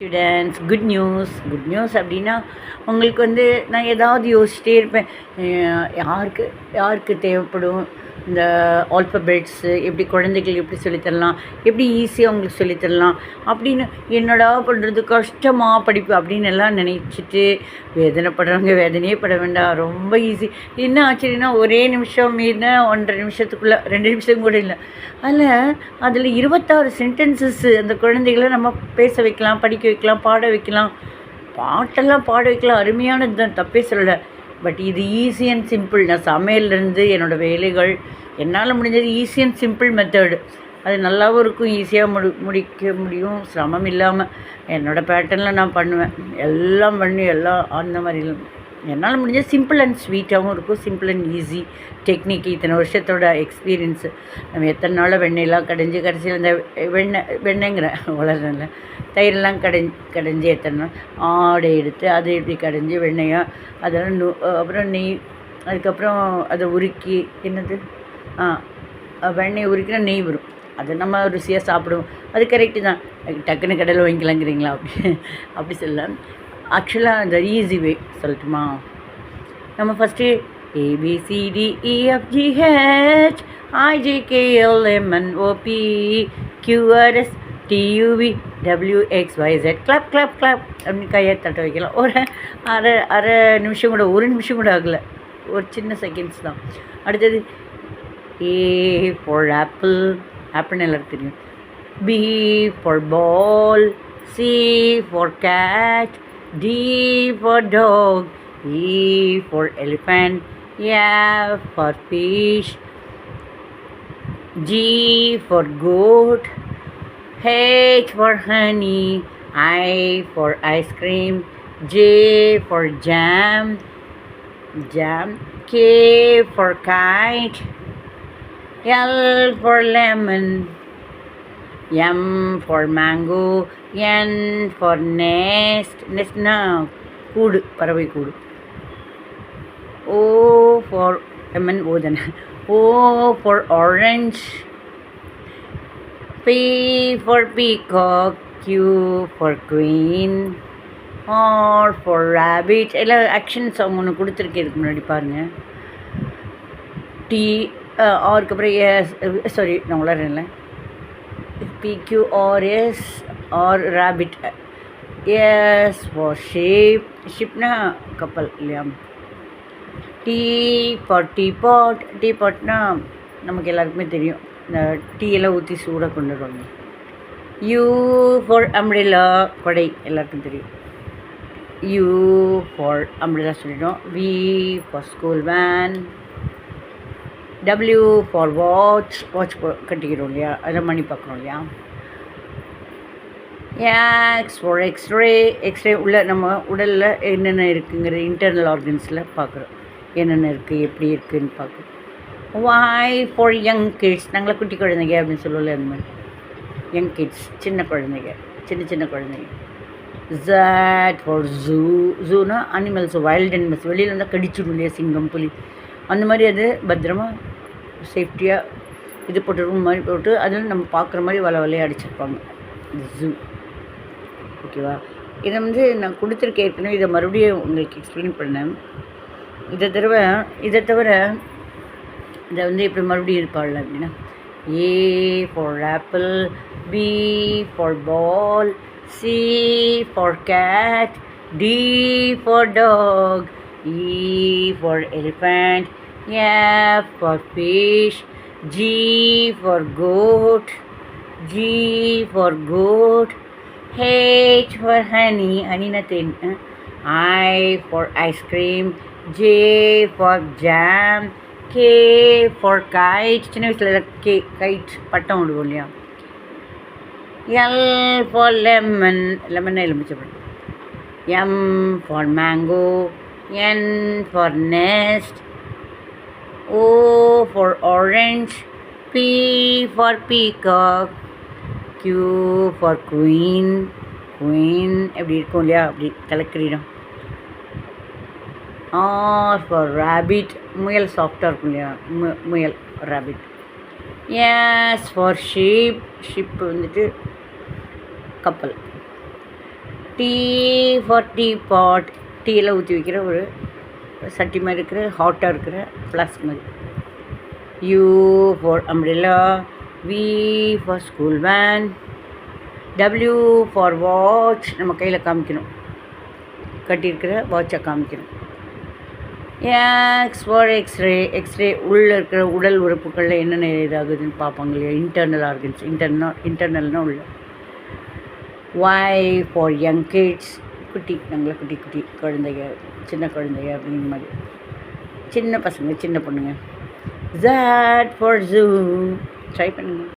Students, good news அப்படின்னா உங்களுக்கு நான் ஏதாவது யோசிச்சிட்டே இருப்பேன். யாருக்கு யாருக்கு தேவைப்படும் இந்த ஆல்ஃபபெட்ஸு, எப்படி குழந்தைகள் எப்படி சொல்லித்தரலாம், எப்படி ஈஸியாக அவங்களுக்கு சொல்லித்தரலாம் அப்படின்னு. என்னடா பண்ணுறது, கஷ்டமாக படிப்பு அப்படின்னு எல்லாம் நினச்சிட்டு வேதனைப்படுறவங்க வேதனையே பட வேண்டாம், ரொம்ப ஈஸி. என்ன ஆச்சுன்னா ஒரே நிமிஷம் மீறின 1.5 நிமிஷத்துக்குள்ளே 2 நிமிஷம் கூட இல்லை, அதில் 26 சென்டென்சஸ்ஸு அந்த குழந்தைகளை நம்ம பேச வைக்கலாம், படிக்க வைக்கலாம், பாட வைக்கலாம். பாட்டெல்லாம் பாட வைக்கலாம், அருமையானது தான், தப்பே சொல்லலை. பட் இது ஈஸி அண்ட் சிம்பிள். நான் சமையல்லேருந்து என்னோடய வேலைகள் என்னால் முடிஞ்சது ஈஸி அண்ட் சிம்பிள் மெத்தடு. அது நல்லாவும் இருக்கும், ஈஸியாக முடிக்க முடியும், சிரமம் இல்லாமல். என்னோடய பேட்டர்னில் நான் பண்ணுவேன், எல்லாம் பண்ணி எல்லாம் அந்த மாதிரி என்னால் முடிஞ்சது சிம்பிள் அண்ட் ஸ்வீட்டாகவும் இருக்கும், சிம்பிள் அண்ட் ஈஸி டெக்னிக். இத்தனை வருஷத்தோட எக்ஸ்பீரியன்ஸு. நம்ம எத்தனை நாளாக வெண்ணெயெல்லாம் கடைஞ்சி கடைசியில் இந்த வெண்ணெய்ங்கிறேன் வளரல தயிரெல்லாம் கடைஞ்சி எத்தனை நாள் ஆடை எடுத்து அதை எப்படி கடைஞ்சி வெண்ணெயாக அதெல்லாம் அப்புறம் நெய், அதுக்கப்புறம் அதை உருக்கி வெண்ணெய் உருக்கினா நெய் வரும், அதை நம்ம ருசியாக சாப்பிடுவோம். அது கரெக்டு தான். டக்குன்னு கடையில் வாங்கிக்கலாங்கிறீங்களா அப்படி சொல்லலாம். ஆக்சுவலாக அந்த ஈஸி வே சொல்லட்டுமா? நம்ம first ABCDEFGHIJKLMNOPQRSTUVWXYZ clap clap clap அப்படின்னு கையை தட்ட வைக்கலாம். ஒரு அரை நிமிஷம் கூட, 1 நிமிஷம் கூட ஆகலை, ஒரு சின்ன செகண்ட்ஸ் தான். அடுத்தது A for apple, ஆப்பிள்னு எல்லாருக்கும் தெரியும். B for ball, C for cat, D for dog, E for elephant, F for fish, G for goat, H for honey, I for ice cream, J for jam, K for kite, L for lemon, M for mango, N for nestனா கூடு, பறவை கூடு. O for MNO தானே. O for orange, P for peacock, Q for queen, R for rabbit. எல்லாம் actions அவங்க ஒன்று கொடுத்துருக்கேன், இதுக்கு முன்னாடி பாருங்கள். T ஆருக்கு அப்புறம் நான் உளறேன்ல. PQRS or rabbit. S for ship, shipனா கப்பல் இல்லையா. T for teapot, teapotனா நமக்கு எல்லாருக்குமே தெரியும், இந்த டீ எல்லாம் ஊற்றி சூடாக கொண்டு வருவாங்க. U for umbrella, கொடை எல்லாருக்கும் தெரியும். U for umbrella சொல்லிட்டோம். V for school van, W for watch கட்டிக்கிறோம் இல்லையா, அதை மணி பார்க்குறோம் இல்லையா. X for எக்ஸ்ரே உள்ள நம்ம உடலில் என்னென்ன இருக்குங்கிற இன்டர்னல் ஆர்கன்ஸில் பார்க்குறோம், என்னென்ன இருக்குது எப்படி இருக்குதுன்னு பார்க்குறோம். Y for young kids, நாங்கள குட்டி குழந்தைங்க அப்படின்னு சொல்லுவோம்ல, அந்த மாதிரி யங் கிட்ஸ், சின்ன குழந்தைங்க, சின்ன குழந்தைங்க. Z for ஜூனா அனிமல்ஸ், வைல்ட் அனிமல்ஸ், வெளியில் இருந்தால் கடிச்சிடும் இல்லையா, சிங்கம் புலி அந்த மாதிரி. அது பத்திரமா சேஃப்டியாக இது போட்டு ரூம் மாதிரி போட்டு அதில் நம்ம பார்க்குற மாதிரி வலையை அடிச்சிருப்பாங்க, ஜூ. ஓகேவா? இதை நான் கொடுத்துருக்கேன் ஏற்கனவே, இதை மறுபடியும் உங்களுக்கு எக்ஸ்பிளைன் பண்ணேன். இதை தவிர இதை இப்படி மறுபடியும் இருப்பாள் அப்படின்னா, A for apple, B for ball, C for cat, D for dog, E for elephant, F for fish, G for goat, H for honey, honeyனா than, I for ice cream, J for jam, K for kite, சின்ன வயசில் guide பட்டம் விடுவோம் இல்லையா. L for lemon, எலுமிச்சப்பழம். M for mango, N for nest, O for orange, P for peacock, Q for queen எப்படி இருக்கும் இல்லையா, அப்படி தலைக்கிறிடும். R for rabbit, முயல் சாஃப்டாக இருக்கும் இல்லையா, முயல் rabbit. S for ship, ship கப்பல். டீ ஃபார் டீ பாட், டீயெல்லாம் ஊற்றி வைக்கிற ஒரு சட்டி மாதிரி இருக்கிற ஹாட்டாக இருக்கிற ஃப்ளாஸ்க் மாதிரி. U for umbrella, V for school van, W for watch, நம்ம கையில் காமிக்கணும், கட்டியிருக்கிற வாட்சை காமிக்கணும். எக்ஸ் ஃபார் எக்ஸ்ரே, எக்ஸ்ரே உள்ளே இருக்கிற உடல் உறுப்புகளில் என்னென்ன இதாகுதுன்னு பார்ப்பாங்க இல்லையா, இன்டர்னல் ஆர்கன்ஸ், இன்டர்னல்னால் உள்ள. ஒய் ஃபார் யங் கிட்ஸ், குட்டி, நாங்கள குட்டி குட்டி குழந்தைங்க, சின்ன குழந்தைங்க அப்படிங்கிற மாதிரி, சின்ன பசங்க சின்ன பொண்ணுங்க. Z ஃபார் ஜூ, ட்ரை பண்ணுங்கள்.